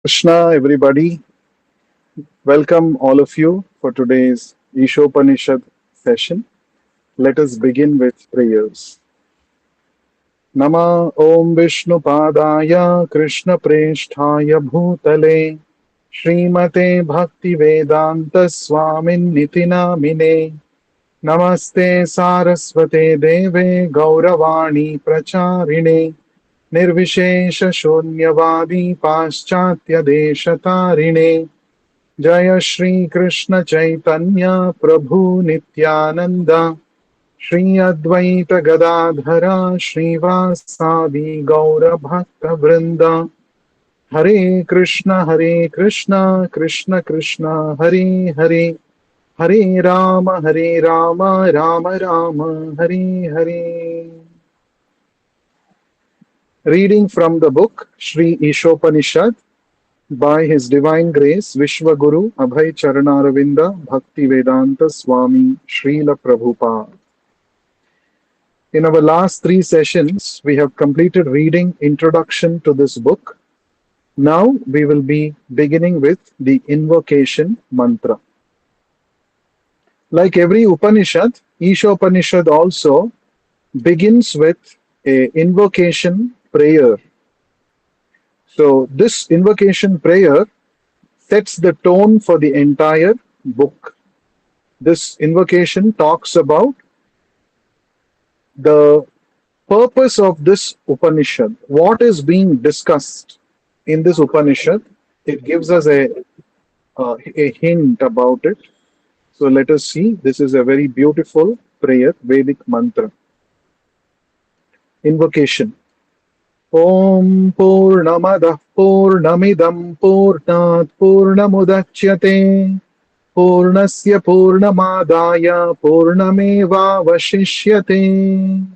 Krishna, everybody. Welcome all of you for today's Ishopanishad session. Let us begin with prayers. Nama Om Vishnu Padaya Krishna Preshthaya Bhutale Srimate Bhakti Vedanta Swamin Nitinamine Namaste Saraswate Deve Gauravani Pracharine Nirvishesha Shunyavadi Paschatya Deshatarine जय श्री कृष्ण चैतन्य प्रभु नित्यानंद श्री अद्वैत गदाधर श्रीवासादि गौर भक्त वृंद हरे Krishna Krishna Krishna Hare Hare Hare Ram Ram Ram Hare Hare. Reading from the book Sri Ishopanishad by His Divine Grace Vishwaguru Abhay Charanaravinda Bhakti Vedanta Swami Srila Prabhupada. In our last three sessions, we have completed reading introduction to this book. Now we will be beginning with the invocation mantra. Like every Upanishad, Ishopanishad also begins with a invocation prayer. So this invocation prayer sets the tone for the entire book. This invocation talks about the purpose of this Upanishad. What is being discussed in this Upanishad? It gives us a hint about it. So let us see. This is a very beautiful prayer, Vedic mantra. Invocation. Om Purnamadah Purnamidam Purnat Purnamudachyate Purnasya Purnamadaya Purnameva Vashishyate.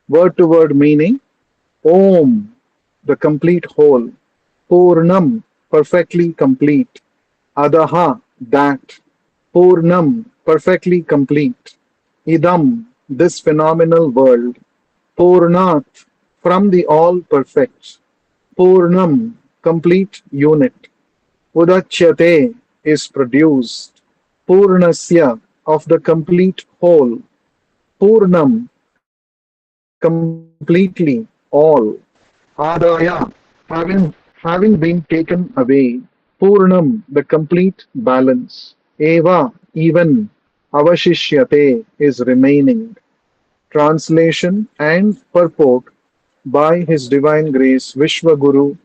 Word to word meaning. Om, the complete whole. Purnam, perfectly complete. Adaha, that. Purnam, perfectly complete. Idam, this phenomenal world. Purnat, from the all perfect. Purnam, complete unit. Udachyate is produced. Purnasya, of the complete whole. Purnam, completely, all. Adaya, having been taken away. Purnam, the complete balance. Eva, even. Avashishyate is remaining. Translation and purport by His Divine Grace Vishwaguru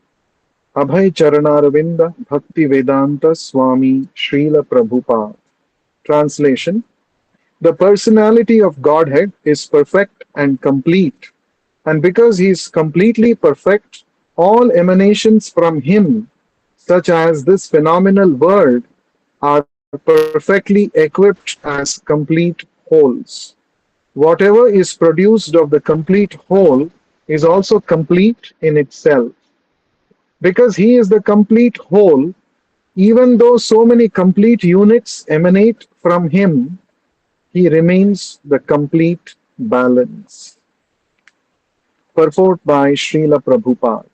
Abhay Charanaravinda Bhakti Vedanta Swami Srila Prabhupada. Translation. The personality of Godhead is perfect and complete, and because He is completely perfect, all emanations from Him, such as this phenomenal world, are perfectly equipped as complete wholes. Whatever is produced of the complete whole is also complete in itself. Because He is the complete whole, even though so many complete units emanate from Him, He remains the complete balance. Purport by Srila Prabhupada.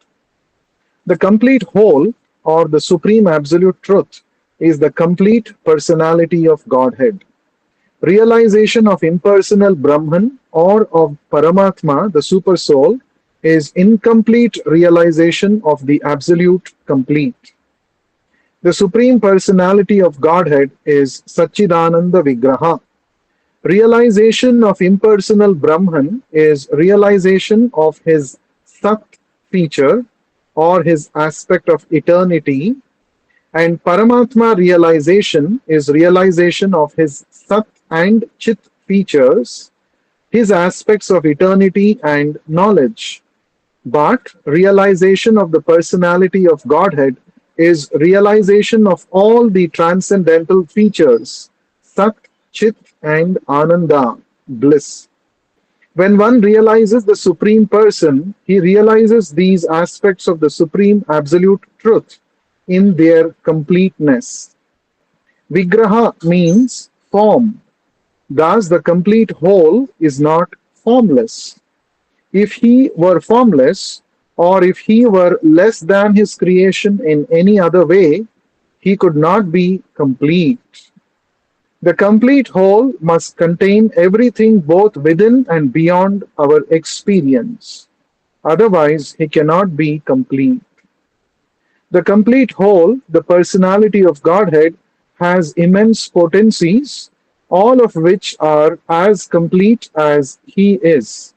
The complete whole, or the Supreme Absolute Truth, is the complete personality of Godhead. Realization of impersonal Brahman or of Paramatma, the Super Soul, is incomplete realization of the Absolute Complete. The Supreme Personality of Godhead is Satchidananda Vigraha. Realization of impersonal Brahman is realization of his Sat feature or his aspect of eternity, and Paramatma realization is realization of his Sat and Chit features, his aspects of eternity and knowledge. But realization of the personality of Godhead is realization of all the transcendental features, Sat, Chit, and Ananda, bliss. When one realizes the Supreme Person, he realizes these aspects of the Supreme Absolute Truth in their completeness. Vigraha means form. Thus, the complete whole is not formless. If he were formless, or if he were less than his creation in any other way, he could not be complete. The complete whole must contain everything both within and beyond our experience. Otherwise, he cannot be complete. The complete whole, the personality of Godhead, has immense potencies, all of which are as complete as he is.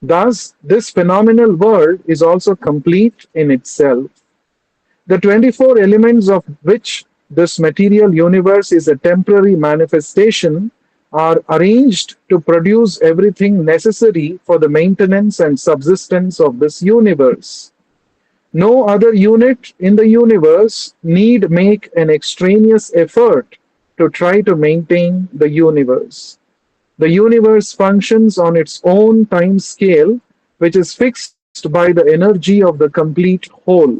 Thus, this phenomenal world is also complete in itself. The 24 elements of which this material universe is a temporary manifestation are arranged to produce everything necessary for the maintenance and subsistence of this universe. No other unit in the universe need make an extraneous effort to try to maintain the universe. The universe functions on its own time scale, which is fixed by the energy of the complete whole.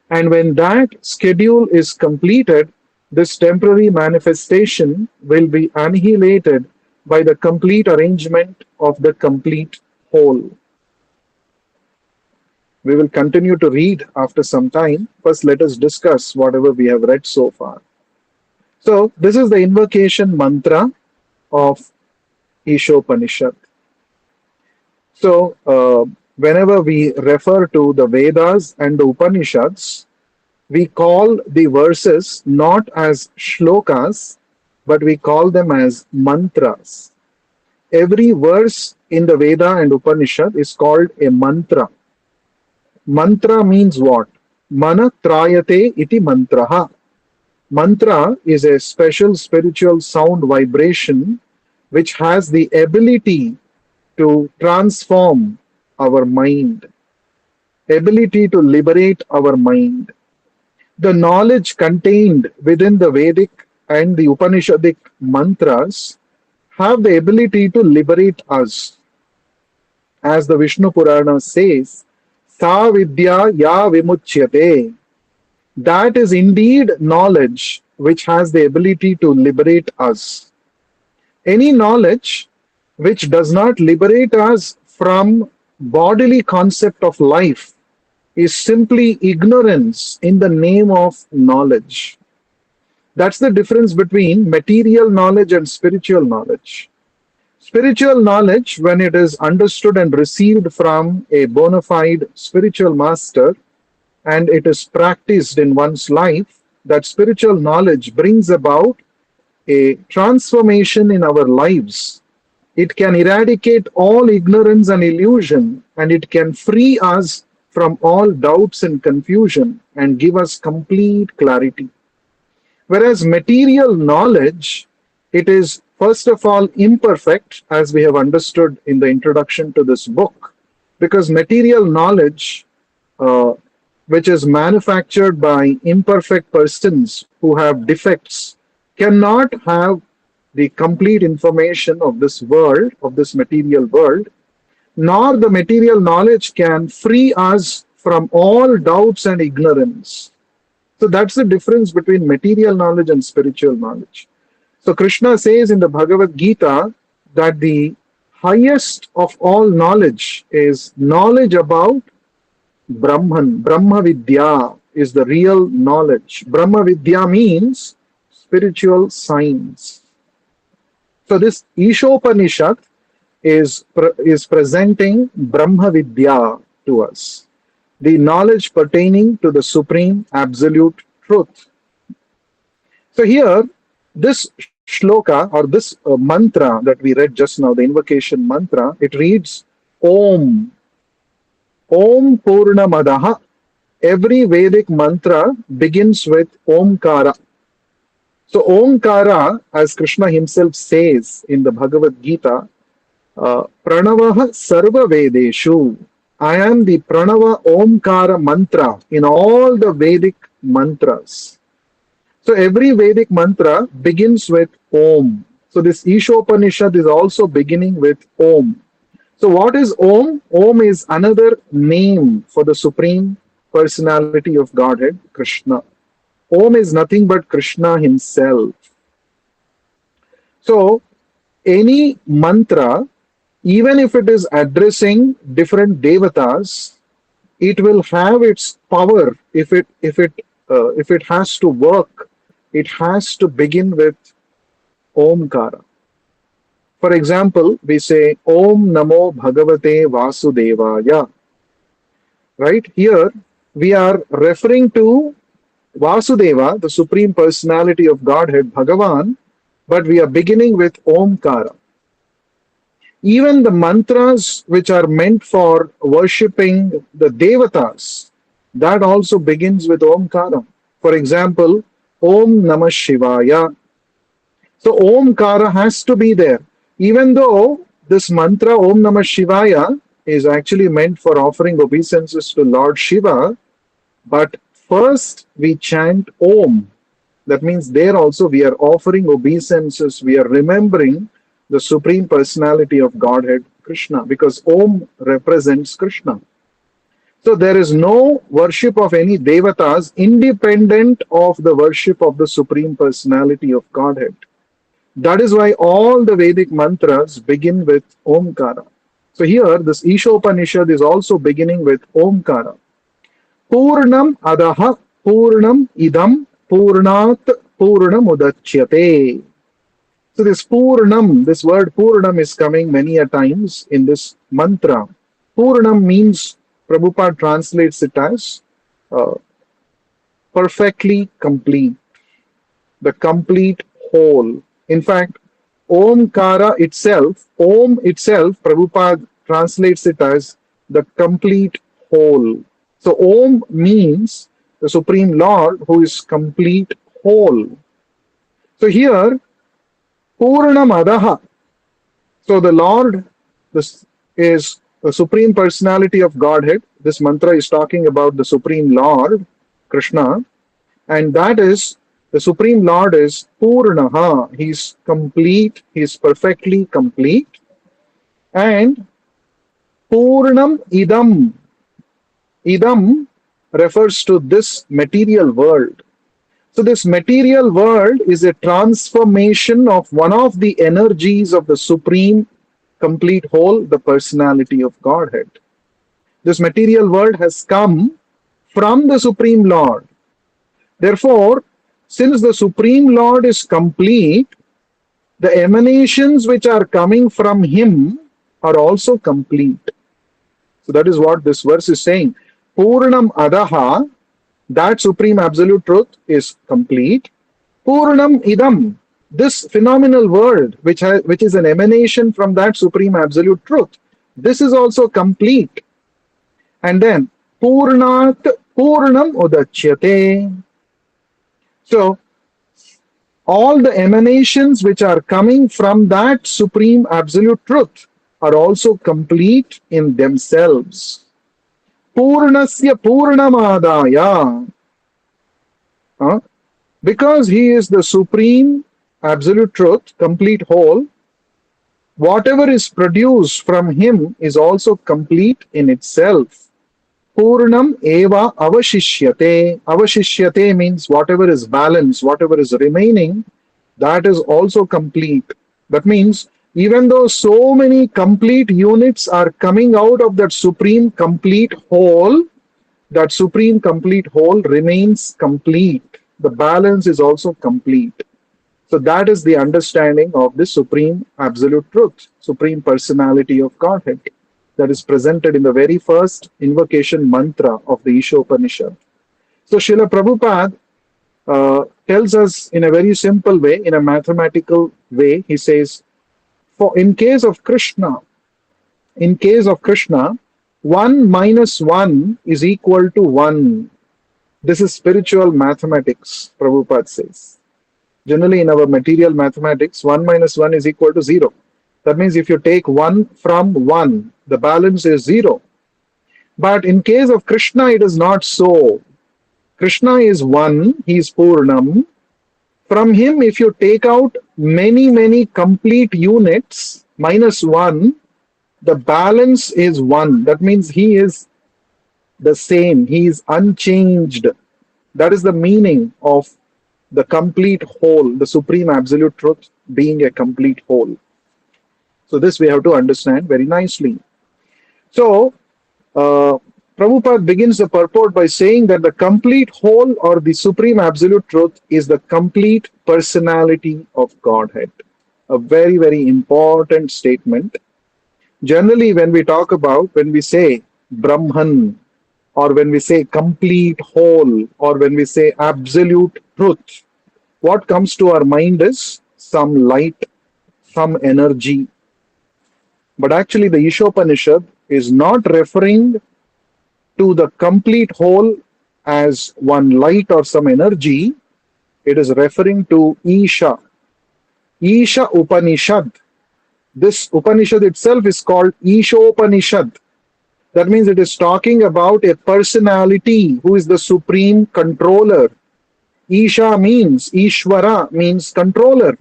And when that schedule is completed, this temporary manifestation will be annihilated by the complete arrangement of the complete whole. We will continue to read after some time. First, let us discuss whatever we have read so far. So, this is the invocation mantra of Ishopanishad. So, whenever we refer to the Vedas and the Upanishads, we call the verses not as shlokas, but we call them as mantras. Every verse in the Veda and Upanishad is called a mantra. Mantra means what? Mana trayate iti mantraha. Mantra is a special spiritual sound vibration which has the ability to transform our mind, ability to liberate our mind. The knowledge contained within the Vedic and the Upanishadic mantras have the ability to liberate us. As the Vishnu Purana says, Sa vidya ya vimuchyate. That is indeed knowledge which has the ability to liberate us. Any knowledge which does not liberate us from bodily concept of life is simply ignorance in the name of knowledge. That's the difference between material knowledge and spiritual knowledge. Spiritual knowledge, when it is understood and received from a bona fide spiritual master and it is practiced in one's life, that spiritual knowledge brings about a transformation in our lives. It can eradicate all ignorance and illusion, and it can free us from all doubts and confusion and give us complete clarity. Whereas material knowledge, it is first of all imperfect, as we have understood in the introduction to this book, because material knowledge, which is manufactured by imperfect persons who have defects, cannot have the complete information of this world, of this material world, nor the material knowledge can free us from all doubts and ignorance. So that's the difference between material knowledge and spiritual knowledge. So Krishna says in the Bhagavad Gita that the highest of all knowledge is knowledge about Brahman. Brahma Vidya is the real knowledge. Brahma Vidya means spiritual science. So this Ishopanishad is presenting Brahma Vidya to us, the knowledge pertaining to the supreme absolute truth. So here, this shloka or this mantra that we read just now, the invocation mantra, it reads Om. Om Purnamadaha. Every Vedic mantra begins with Omkara. So Omkara, as Krishna himself says in the Bhagavad Gita, Pranavaha Sarva Vedeshu. I am the Pranava Omkara mantra in all the Vedic mantras. So every Vedic mantra begins with Om. So this Ishopanishad is also beginning with Om. So what is Om? Om is another name for the Supreme Personality of Godhead, Krishna. Om is nothing but Krishna himself. So any mantra, even if it is addressing different devatas, it will have its power. If it has to work, it has to begin with Omkara. For example, we say Om Namo Bhagavate Vasudevaya. Right here, we are referring to Vasudeva, the Supreme Personality of Godhead, Bhagavan, but we are beginning with Omkara. Even the mantras which are meant for worshipping the Devatas, that also begins with Omkara. For example, Om Namah Shivaya. So Omkara has to be there. Even though this mantra Om Namah Shivaya is actually meant for offering obeisances to Lord Shiva, but first we chant Om. That means there also we are offering obeisances, we are remembering the Supreme Personality of Godhead, Krishna, because Om represents Krishna. So there is no worship of any devatas independent of the worship of the Supreme Personality of Godhead. That is why all the Vedic mantras begin with Omkara. So here, this Ishopanishad is also beginning with Omkara. Purnam adaha purnam idam purnat purnam udachyate. So this Purnam, this word Purnam is coming many a times in this mantra. Purnam means, Prabhupada translates it as uh, perfectly complete, the complete whole. In fact, Omkara itself, Om itself, Prabhupada translates it as the complete whole. So Om means the Supreme Lord who is complete whole. So here, Purnamadaha. So the Lord, this is the Supreme Personality of Godhead. This mantra is talking about the Supreme Lord, Krishna, and that is the Supreme Lord is Purnaha. He's complete, he's perfectly complete. And Purnam Idam. Idam refers to this material world. So this material world is a transformation of one of the energies of the Supreme complete whole, the personality of Godhead. This material world has come from the Supreme Lord. Therefore, since the Supreme Lord is complete, the emanations which are coming from Him are also complete. So that is what this verse is saying. Purnam Adaha, that Supreme Absolute Truth is complete. Purnam Idam, this phenomenal world which is an emanation from that Supreme Absolute Truth, this is also complete. And then Purnat Purnam Udachyate. So all the emanations which are coming from that Supreme Absolute Truth are also complete in themselves. Purnasya Purnamadaya. Because He is the Supreme Absolute Truth, complete whole, whatever is produced from Him is also complete in itself. Purnam eva avashishyate. Avashishyate means whatever is balanced, whatever is remaining, that is also complete. That means even though so many complete units are coming out of that Supreme complete whole, that Supreme complete whole remains complete. The balance is also complete. So that is the understanding of the Supreme Absolute Truth, Supreme Personality of Godhead, that is presented in the very first invocation mantra of the Ishopanishad. So Srila Prabhupada tells us in a very simple way, in a mathematical way, he says, in case of Krishna, 1 minus 1 is equal to 1. This is spiritual mathematics, Prabhupada says. Generally in our material mathematics, 1 minus 1 is equal to 0. That means if you take 1 from 1, the balance is 0. But in case of Krishna, it is not so. Krishna is 1, he is Purnam. From him, if you take out many complete units, minus 1, the balance is 1. That means he is the same, he is unchanged. That is the meaning of the complete whole, the Supreme Absolute Truth being a complete whole. So this we have to understand very nicely. So, Prabhupada begins the purport by saying that the complete whole or the supreme absolute truth is the complete personality of Godhead. A very, very important statement. Generally, when we talk about, when we say Brahman, or when we say complete whole, or when we say absolute truth, what comes to our mind is some light, some energy. But actually, the Ishopanishad is not referring to the complete whole as one light or some energy. It is referring to Isha. Isha Upanishad. This Upanishad itself is called Ishopanishad. That means it is talking about a personality who is the supreme controller. Isha means, Ishvara means controller.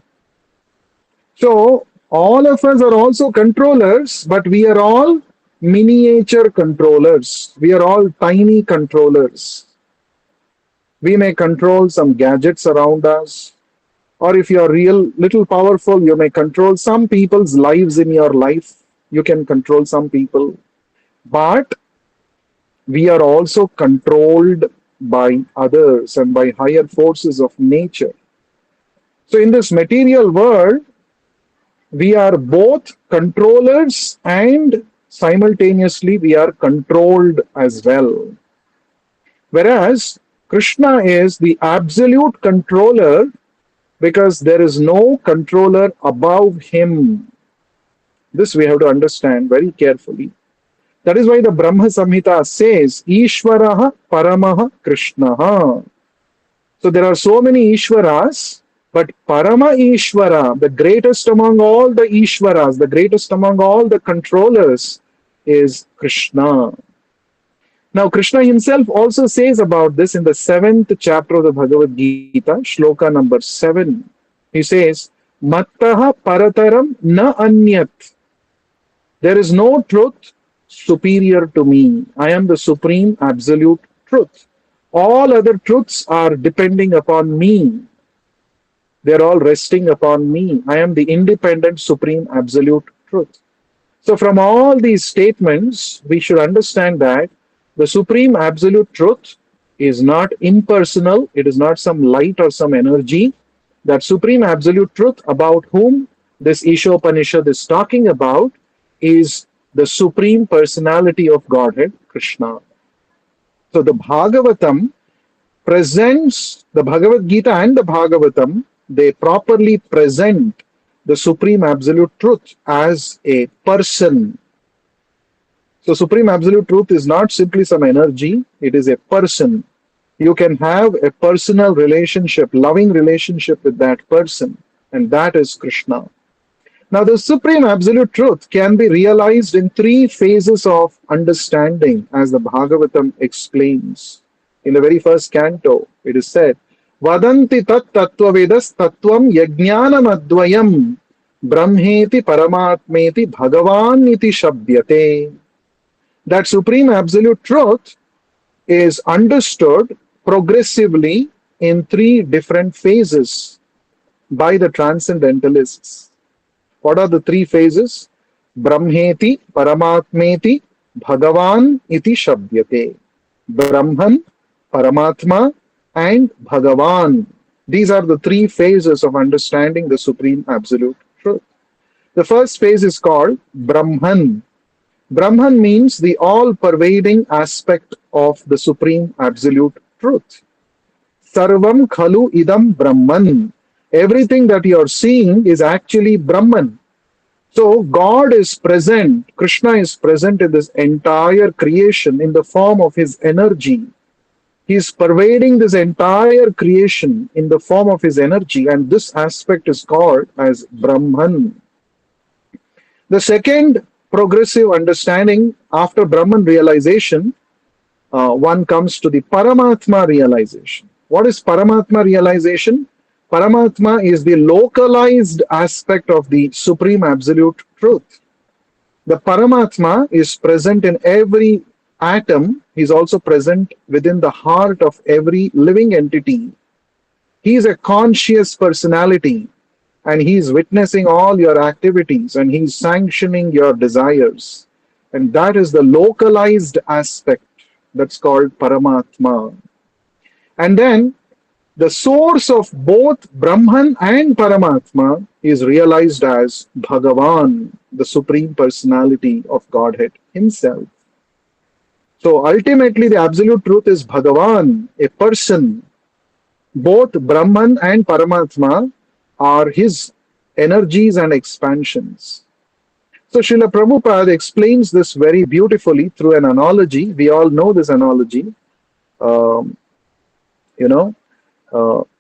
So, all of us are also controllers, but we are all miniature controllers. We are all tiny controllers. We may control some gadgets around us, or if you are real little powerful, you may control some people's lives in your life. You can control some people, but we are also controlled by others and by higher forces of nature. So, in this material world, we are both controllers and simultaneously we are controlled as well. Whereas Krishna is the absolute controller because there is no controller above him. This we have to understand very carefully. That is why the Brahma Samhita says, Ishvaraha Paramaha Krishnaha. So there are so many Ishvaras, but Parama Ishvara, the greatest among all the Ishvaras, the greatest among all the controllers, is Krishna. Now, Krishna himself also says about this in the 7th chapter of the Bhagavad Gita, shloka number 7. He says, Mattaha parataram na anyat. There is no truth superior to me. I am the supreme absolute truth. All other truths are depending upon me. They're all resting upon me. I am the independent, supreme, absolute truth. So, from all these statements, we should understand that the supreme, absolute truth is not impersonal. It is not some light or some energy. That supreme, absolute truth about whom this Ishopanishad is talking about is the supreme personality of Godhead, Krishna. So, the Bhagavatam presents the Bhagavad Gita and the Bhagavatam, they properly present the supreme absolute truth as a person. So supreme absolute truth is not simply some energy, it is a person. You can have a personal relationship, loving relationship with that person, and that is Krishna. Now the supreme absolute truth can be realized in 3 phases of understanding, as the Bhagavatam explains. In the very first canto, it is said, Vadanti tat tattvavedas tattvam yajnanam advayam brahmeti paramatmeti bhagavan iti shabdyate. That supreme absolute truth is understood progressively in 3 different phases by the transcendentalists. What are the 3 phases? Brahmeti paramatmeti bhagavan iti shabdyate. Brahman, Paramatma, and Bhagavan. These are the 3 phases of understanding the supreme absolute truth. The first phase is called Brahman. Brahman means the all-pervading aspect of the supreme absolute truth. Sarvam khalu idam Brahman. Everything that you are seeing is actually Brahman. So God is present, Krishna is present in this entire creation in the form of his energy. He is pervading this entire creation in the form of his energy, and this aspect is called as Brahman. The second progressive understanding after Brahman realization, one comes to the Paramatma realization. What is Paramatma realization? Paramatma is the localized aspect of the supreme absolute truth. The Paramatma is present in every atom. He is also present within the heart of every living entity. He is a conscious personality, and he is witnessing all your activities, and he is sanctioning your desires. And that is the localized aspect. That's called Paramatma. And then the source of both Brahman and Paramatma is realized as Bhagavan, the Supreme Personality of Godhead Himself. So ultimately, the absolute truth is Bhagavan, a person. Both Brahman and Paramatma are his energies and expansions. So Srila Prabhupada explains this very beautifully through an analogy. We all know this analogy. Um, you know,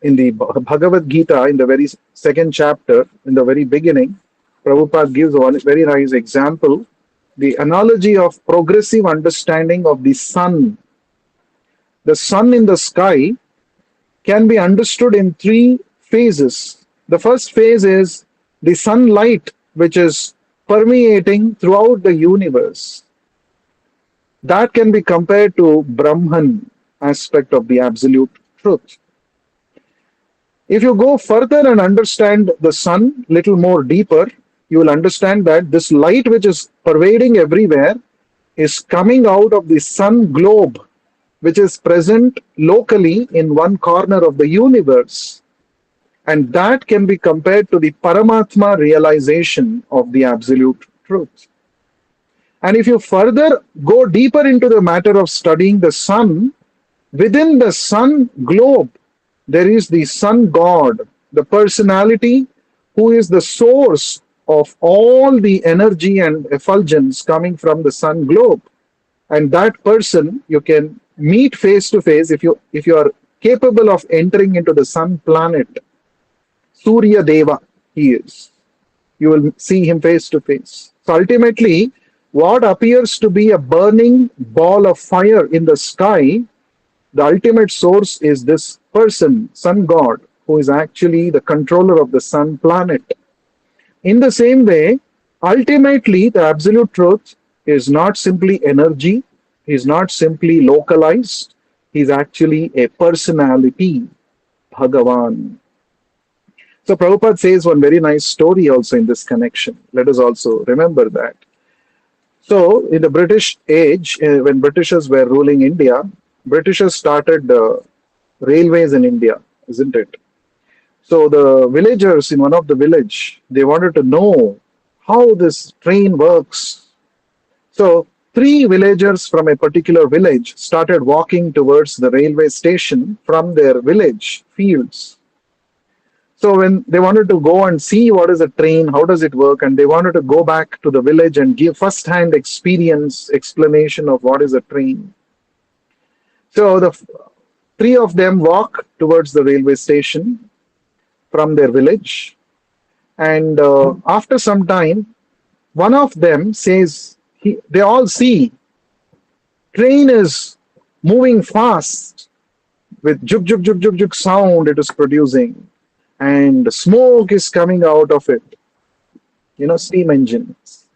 in the Bhagavad Gita, in the very second chapter, in the very beginning, Prabhupada gives one very nice example, the analogy of progressive understanding of the sun. The sun in the sky can be understood in three phases. The first phase is the sunlight, which is permeating throughout the universe. That can be compared to Brahman aspect of the absolute truth. If you go further and understand the sun little more deeper, you will understand that this light which is pervading everywhere is coming out of the sun globe, which is present locally in one corner of the universe. And that can be compared to the Paramatma realization of the absolute truth. And if you further go deeper into the matter of studying the sun, within the sun globe, there is the sun god, the personality who is the source of all the energy and effulgence coming from the sun globe. And that person you can meet face to face if you are capable of entering into the sun planet. Surya Deva, he is. You will see him face to face. So ultimately, what appears to be a burning ball of fire in the sky, the ultimate source is this person, sun god, who is actually the controller of the sun planet. In the same way, ultimately, the absolute truth is not simply energy, is not simply localized, he is actually a personality, Bhagavan. So Prabhupada says one very nice story also in this connection. Let us also remember that. So in the British age, when Britishers were ruling India, Britishers started railways in India, isn't it? So the villagers in one of the village, they wanted to know how this train works. So three villagers from a particular village started walking towards the railway station from their village fields. So when they wanted to go and see what is a train, how does it work, and they wanted to go back to the village and give first-hand explanation of what is a train. So the three of them walk towards the railway station from their village, and after some time, one of them says, they all see train is moving fast with juk juk juk juk juk sound it is producing, and smoke is coming out of it, steam engines.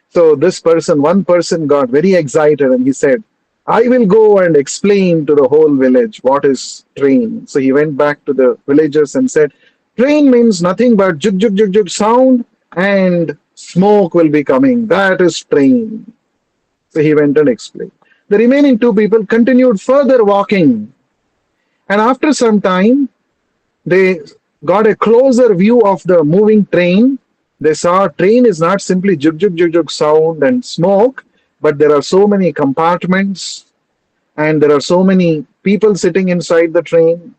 So this person, one person got very excited and he said, I will go and explain to the whole village what is train. So he went back to the villagers and said, train means nothing but juk juk juk juk sound and smoke will be coming. That is train. So he went and explained. The remaining two people continued further walking. And after some time, they got a closer view of the moving train. They saw train is not simply juk juk juk juk sound and smoke, but there are so many compartments and there are so many people sitting inside the train,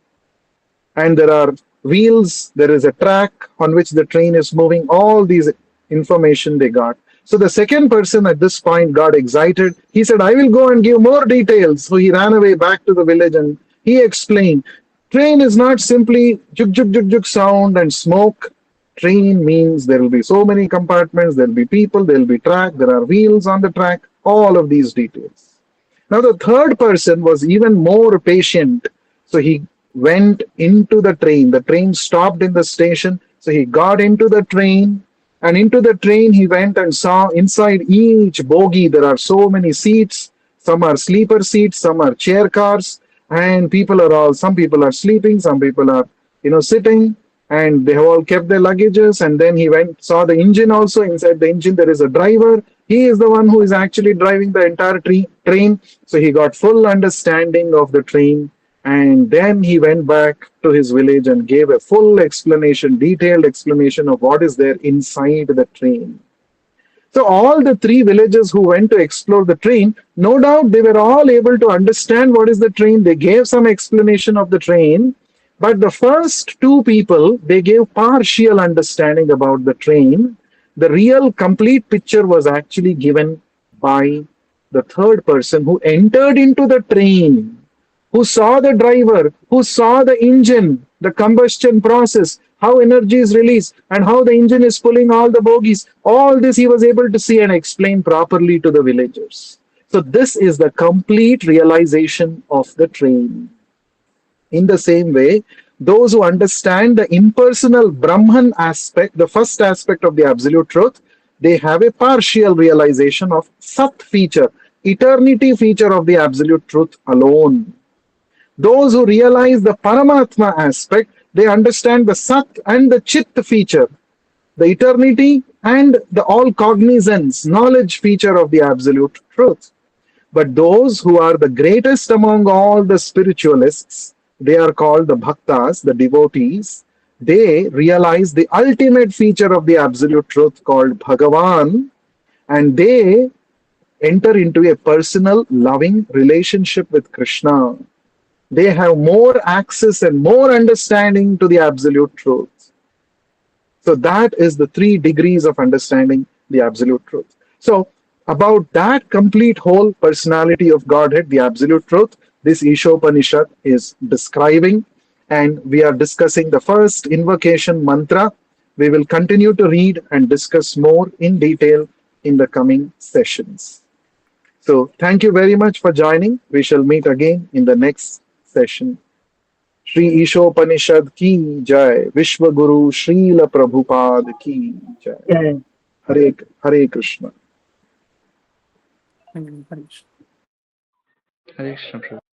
and there are wheels, there is a track on which the train is moving. All these information they got. So the second person at this point got excited. He said, I will go and give more details. So he ran away back to the village and he explained, train is not simply juk juk juk juk sound and smoke. Train means there will be so many compartments, there will be people, there will be track, there are wheels on the track, all of these details. Now the third person was even more patient. So he went into the train. The train stopped in the station. So he got into the train, and into the train he went and saw inside each bogie there are so many seats. Some are sleeper seats, some are chair cars, and some people are sleeping, some people are, sitting, and they have all kept their luggages. And then he saw the engine also. Inside the engine there is a driver. He is the one who is actually driving the entire train. So he got full understanding of the train. And then he went back to his village and gave a full explanation, detailed explanation of what is there inside the train. So all the three villagers who went to explore the train, no doubt they were all able to understand what is the train. They gave some explanation of the train, but the first two people, they gave partial understanding about the train. The real complete picture was actually given by the third person who entered into the train, who saw the driver, who saw the engine, the combustion process, how energy is released, and how the engine is pulling all the bogies. All this he was able to see and explain properly to the villagers. So, this is the complete realization of the train. In the same way, those who understand the impersonal Brahman aspect, the first aspect of the absolute truth, they have a partial realization of Sat feature, eternity feature of the absolute truth alone. Those who realize the Paramatma aspect, they understand the Sat and the Chit feature, the eternity and the all cognizance, knowledge feature of the absolute truth. But those who are the greatest among all the spiritualists, they are called the bhaktas, the devotees. They realize the ultimate feature of the absolute truth called Bhagavan, and they enter into a personal, loving relationship with Krishna. They have more access and more understanding to the absolute truth. So that is the 3 degrees of understanding the absolute truth. So about that complete whole personality of Godhead, the absolute truth, this Ishopanishad is describing, and we are discussing the first invocation mantra. We will continue to read and discuss more in detail in the coming sessions. So thank you very much for joining. We shall meet again in the next session. Shri Ishopanishad की जय, विश्व गुरु श्रील प्रभुपाद की जय. Yeah. Hare Hare Krishna. Hare Krishna. Hare Krishna Prabhu.